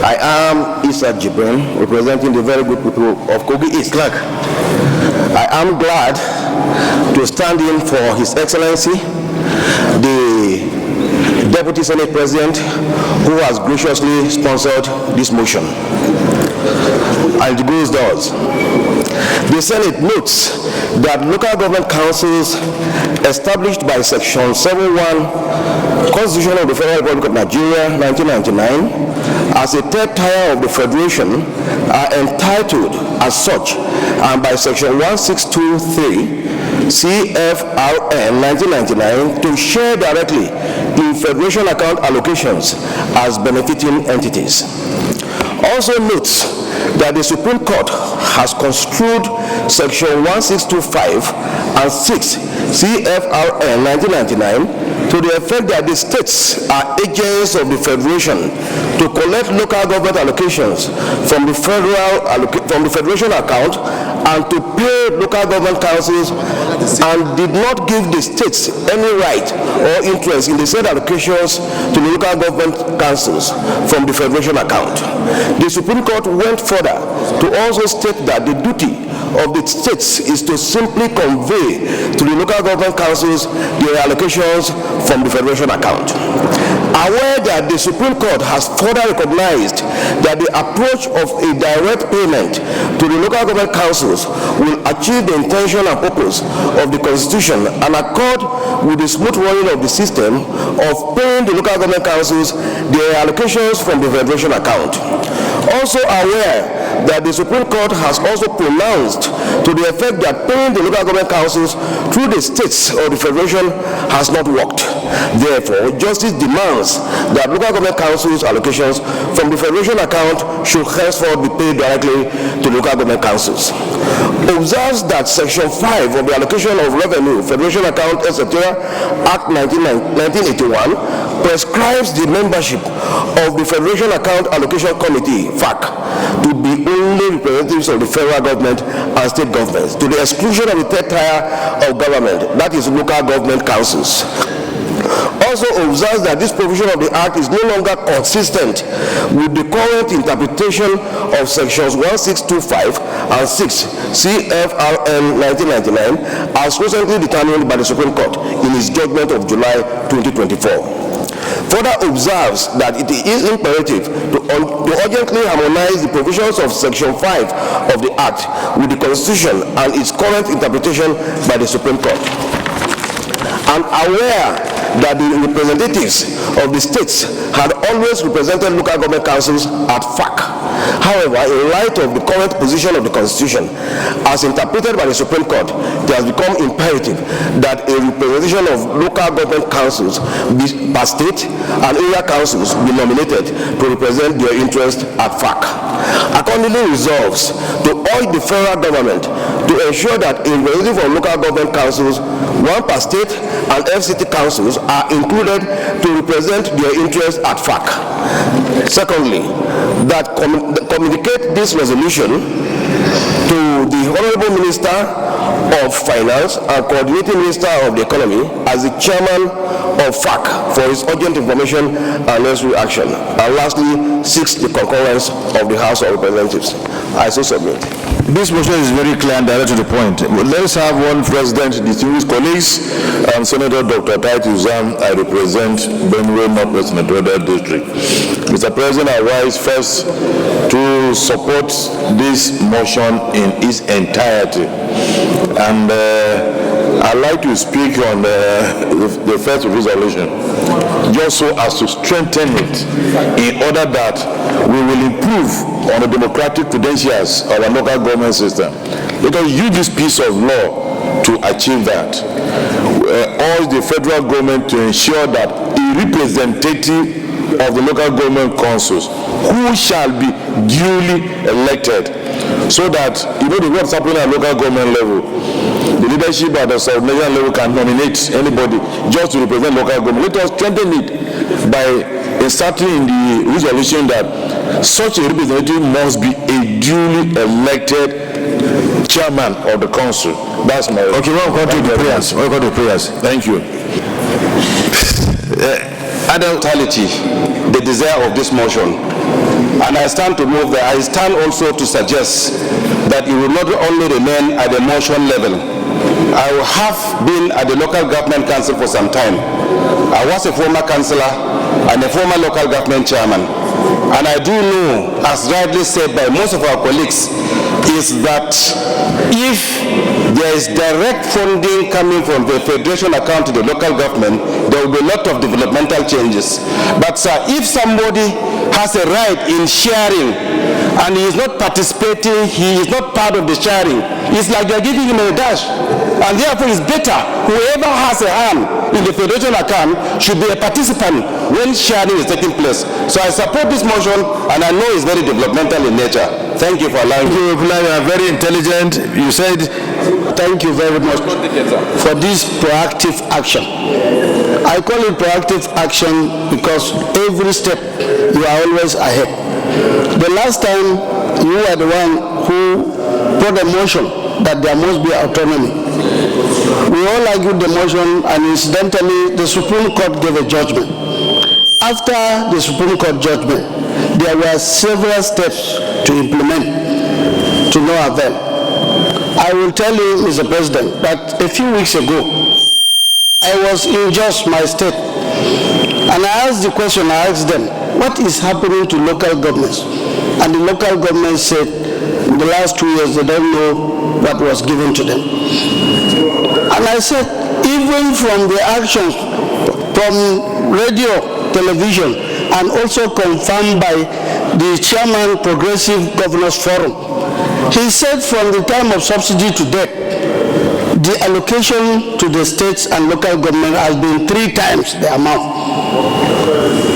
I am Issa Jibrin, representing the very good people of Kogi East. Clark. I am glad to stand in for His Excellency, the Deputy Senate President, who has graciously sponsored this motion. And it goes thus. The Senate notes that local government councils established by Section 71 Constitution of the Federal Republic of Nigeria, 1999, as a third tier of the Federation, are entitled as such, and by Section 1623 CFRN 1999, to share directly in Federation account allocations as benefiting entities. Also notes that the Supreme Court has construed Section 1625 and 6 CFRN 1999 to the effect that the states are agents of the Federation to collect local government allocations from the Federation account and to pay local government councils, and did not give the states any right or interest in the said allocations to the local government councils from the Federation account. The Supreme Court went further to also state that the duty of the states is to simply convey to the local government councils their allocations from the Federation account. Aware that the Supreme Court has further recognized that the approach of a direct payment to the local government councils will achieve the intention and purpose of the Constitution and accord with the smooth running of the system of paying the local government councils their allocations from the Federation account. Also aware that the Supreme Court has also pronounced to the effect that paying the local government councils through the states or the Federation has not worked. Therefore, justice demands that local government councils' allocations from the Federation account should henceforth be paid directly to local government councils. Observes that Section 5 of the Allocation of Revenue, Federation Account, etc. Act 1981 prescribes the membership of the Federation Account Allocation Committee, FAAC, to be only representatives of the federal government and state governments, to the exclusion of the third tier of government, that is local government councils. Also observes that this provision of the Act is no longer consistent with the current interpretation of Sections 1625 and 6 CFRN 1999 as recently determined by the Supreme Court in its judgment of July 2024. Further observes that it is imperative to urgently harmonize the provisions of Section 5 of the Act with the Constitution and its current interpretation by the Supreme Court. And aware that the representatives of the states had always represented local government councils at FAAC. However, in light of the current position of the Constitution, as interpreted by the Supreme Court, it has become imperative that a representation of local government councils per state and area councils be nominated to represent their interests at FAAC. Accordingly resolves to urge the federal government to ensure that a representative of local government councils, one per state, and FCT councils are included to represent their interests at FAAC. Secondly, that communicate this resolution to the Honorable Minister of Finance and Coordinating Minister of the Economy as the Chairman of FAAC for his urgent information and necessary action. And lastly, seeks the concurrence of the House of Representatives. I so submit. This motion is very clear and direct to the point. Let us have one president, distinguished colleagues. I'm Senator Dr. Titus Zam. I represent Benue Northwest Senatorial District. Mr. President, I rise first to support this motion in its entirety. And I'd like to speak on the first resolution, just so as to strengthen it in order that we will improve on the democratic credentials of our local government system. Let us use this piece of law to achieve that. Urge the federal government to ensure that a representative of the local government councils who shall be duly elected, so that what's happening at local government level, the leadership at the sub-national level can nominate anybody just to represent local government. Let us strengthen it by inserting in the resolution that such a representative must be a duly elected chairman of the council. That's my... Okay, we'll go to the prayers. We'll go to the prayers. Thank you. Adultality, the desire of this motion and I stand to move that. I stand also to suggest that it will not only remain at the motion level. I have been at the local government council for some time. I was a former councillor and a former local government chairman. And I do know, as rightly said by most of our colleagues, is that if there is direct funding coming from the federation account to the local government, there will be a lot of developmental changes. But sir, if somebody has a right in sharing and he is not participating, he is not part of the sharing, it's like you're giving him a dash. And therefore it's better, whoever has a hand in the federation account should be a participant when sharing is taking place. So I support this motion, and I know it's very developmental in nature. Thank you for allowing me. You are very intelligent. You said, thank you very much for this proactive action. I call it proactive action because every step you are always ahead. The last time you were the one who brought a motion that there must be autonomy. We all argued the motion, and incidentally the Supreme Court gave a judgment. After the Supreme Court judgment, there were several steps to implement to no avail. I will tell you, Mr. President, that a few weeks ago, I was in Jos, my state, and I asked the question, I asked them, what is happening to local governments? And the local government said, in the last 2 years, they don't know what was given to them. And I said, even from the actions from radio, television, and also confirmed by the chairman Progressive Governors Forum, he said from the time of subsidy to date, the allocation to the states and local government has been 3 times the amount.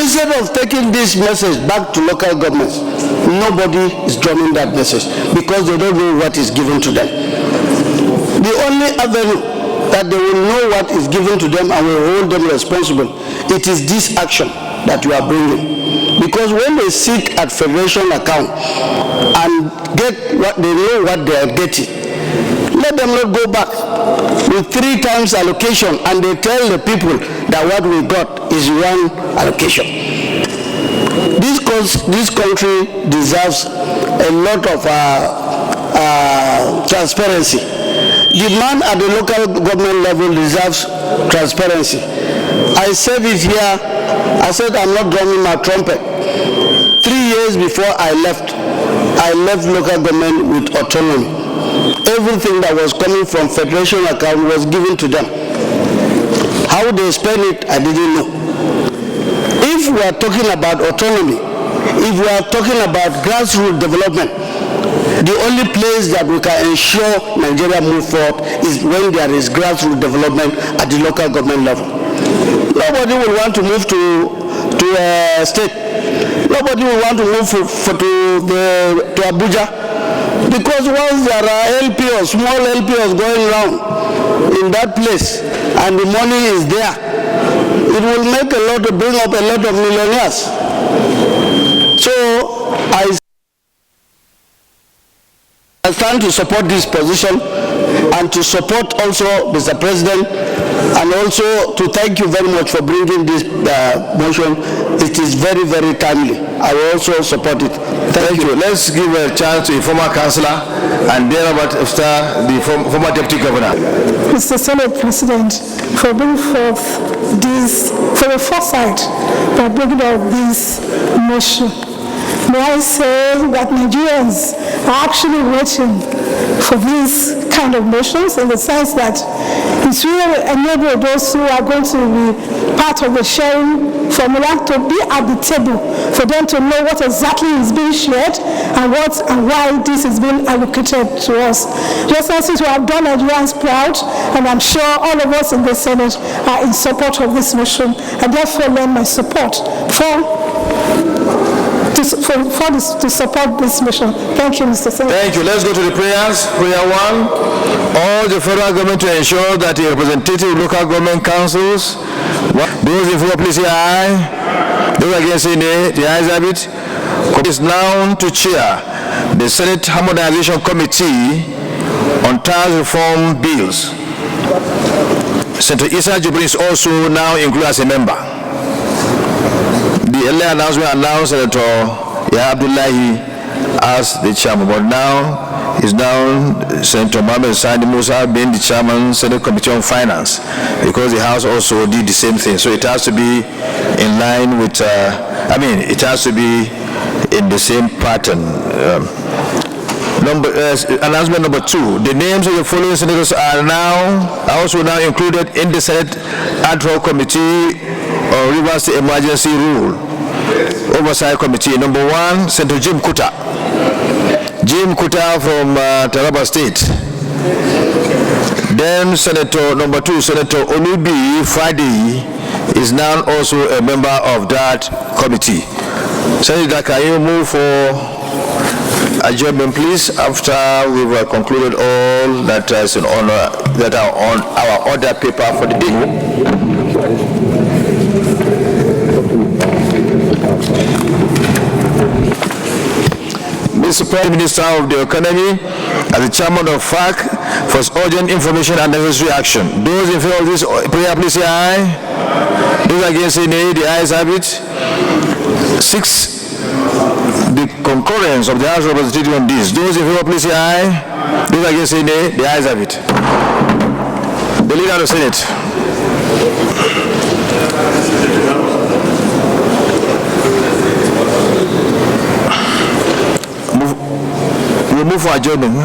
Instead of taking this message back to local governments, nobody is drumming that message because they don't know what is given to them. The only avenue that they will know what is given to them and will hold them responsible, it is this action that you are bringing. Because when they sit at federation account and get what they know what they are getting, let them not go back with 3 times allocation and they tell the people that what we got is 1 allocation. This country deserves a lot of transparency. The man at the local government level deserves transparency. I said it here, I said I'm not drumming my trumpet. 3 years before I left local government with autonomy. Everything that was coming from federation account was given to them. How they spend it, I didn't know. If we are talking about autonomy, if we are talking about grassroots development, the only place that we can ensure Nigeria move forward is when there is grassroots development at the local government level. Nobody will want to move to a state. Nobody will want to move to Abuja. Because once there are LPOs, small LPOs going around in that place, and the money is there, it will make bring up a lot of millionaires. So I stand to support this position and to support also Mr. President, and also to thank you very much for bringing this motion. It is very, very timely. I will also support it. Thank you. Let's give a chance to a former councillor and thereabout after the former deputy governor. Mr. Senate President, for bringing forth this, for the foresight by bringing out this motion. May I say that Nigerians are actually waiting for these kind of motions, in the sense that it will enable those who are going to be part of the sharing formula to be at the table, for them to know what exactly is being shared and what and why this is being allocated to us. Just as we have done Nigerians proud, and I'm sure all of us in the Senate are in support of this motion, and therefore lend my support to support this motion. Thank you, Mr. Senator. Thank you. Let's go to the prayers. Prayer 1. All the federal government to ensure that the representative local government councils, those in favor, please say aye. Those against say nay. The ayes have it. Is now to chair the Senate Harmonization Committee on tax reform bills. Senator Issa Jibrin is also now included as a member. The earlier announcement announced Senator Yahya Abdullahi as the chairman, but now is now Senator Mohammed Sani Musa being the chairman, Senate Committee on Finance, because the House also did the same thing. So it has to be in line with, it has to be in the same pattern. Announcement number 2. The names of the following senators are also now included in the Senate Ad Hoc Committee on Rivers State Emergency Rule Oversight Committee. Number 1, Senator Jim Kuta. Jim Kuta from Taraba State. Then Senator number 2, Senator Olubi Friday is now also a member of that committee. Senator, can you move for adjournment, please, after we've concluded all that is in honor that are on our order paper for the day. Mr. Prime Minister of the Economy, as the chairman of FAAC, for urgent information and necessary action. Those in favor of this prayer, please say aye. Those against say nay. The ayes have it. 6. The concurrence of the House of Representatives on this. Those in favor, please say aye. Those against say nay. The ayes have it. The leader of the Senate. We move for adjournment.